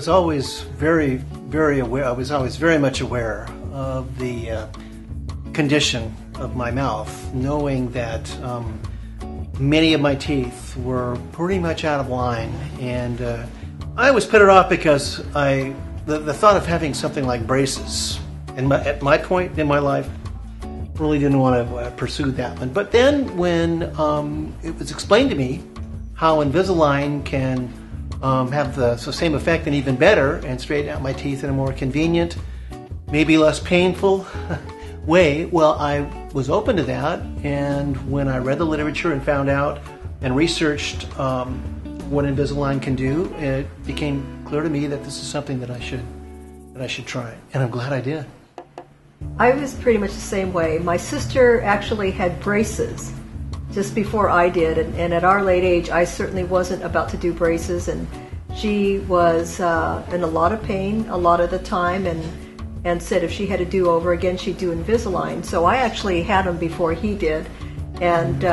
was always very aware. I was always very much aware of the condition of my mouth, knowing that many of my teeth were pretty much out of line, and I always put it off because the thought of having something like braces, at my point in my life, really didn't want to pursue that one. But then when it was explained to me how Invisalign can have the same effect and even better, and straighten out my teeth in a more convenient, maybe less painful way, well, I was open to that. And when I read the literature and found out and researched what Invisalign can do, it became clear to me that this is something that I should try, and I'm glad I did. I was pretty much the same way. My sister actually had braces just before I did, and at our late age, I certainly wasn't about to do braces, and she was in a lot of pain a lot of the time, and said if she had to do over again, she'd do Invisalign. So I actually had them before he did, and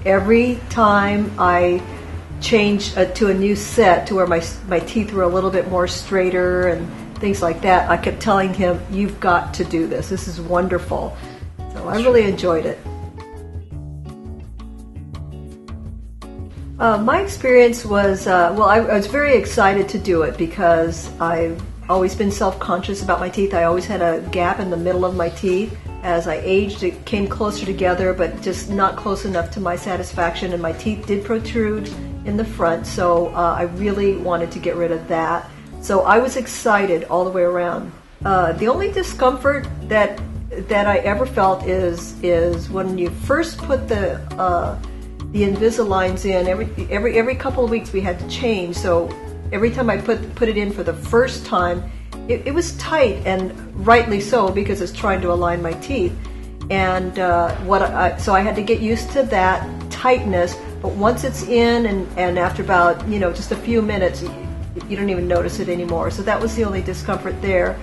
every time I changed to a new set to where my teeth were a little bit more straighter and things like that, I kept telling him, "You've got to do this. This is wonderful." So I really enjoyed it. My experience was, well, I was very excited to do it because I've always been self-conscious about my teeth. I always had a gap in the middle of my teeth. As I aged, it came closer together, but just not close enough to my satisfaction, and my teeth did protrude in the front, so I really wanted to get rid of that. So I was excited all the way around. The only discomfort that I ever felt is when you first put the Invisaligns in. Every couple of weeks we had to change. So every time I put it in for the first time, it was tight, and rightly so because it's trying to align my teeth. And so I had to get used to that tightness. But once it's in, and after about just a few minutes, you don't even notice it anymore. So that was the only discomfort there.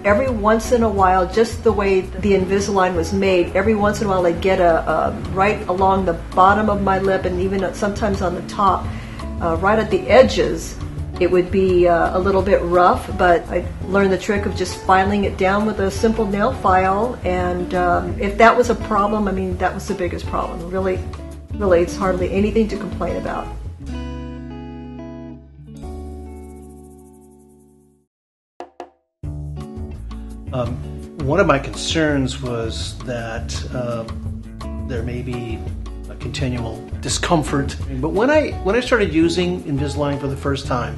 Every once in a while, just the way the Invisalign was made, every once in a while I'd get a right along the bottom of my lip, and even sometimes on the top, right at the edges, it would be a little bit rough, but I learned the trick of just filing it down with a simple nail file, and if that was a problem, I mean, that was the biggest problem. Really, it's hardly anything to complain about. One of my concerns was that there may be a continual discomfort. But when I started using Invisalign for the first time,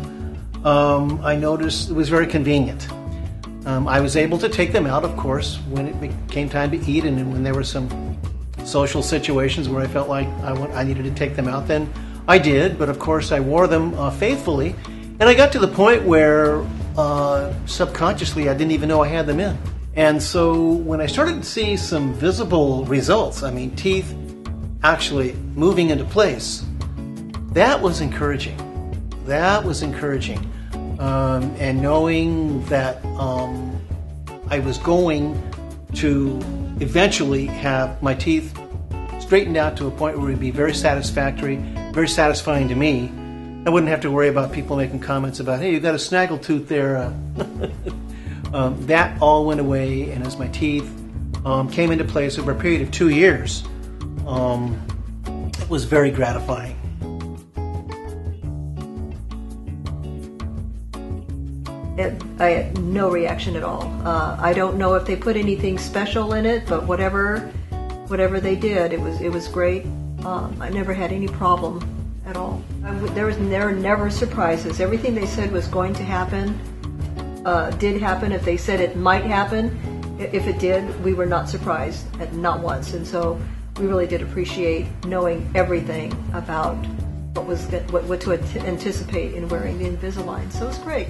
I noticed it was very convenient. I was able to take them out, of course, when it became time to eat, and when there were some social situations where I felt like I needed to take them out, then I did. But of course, I wore them faithfully, and I got to the point where subconsciously I didn't even know I had them in. And so when I started to see some visible results, I mean teeth actually moving into place, that was encouraging. And knowing that I was going to eventually have my teeth straightened out to a point where it would be very satisfactory, very satisfying to me. I wouldn't have to worry about people making comments about, "Hey, you've got a snaggletooth there." That all went away, and as my teeth came into place over a period of 2 years, it was very gratifying. I had no reaction at all. I don't know if they put anything special in it, but whatever they did, it was great. I never had any problem at all. There was never surprises. Everything they said was going to happen did happen. If they said it might happen, if it did, we were not surprised, not once. And so we really did appreciate knowing everything about what to anticipate in wearing the Invisalign. So it's great.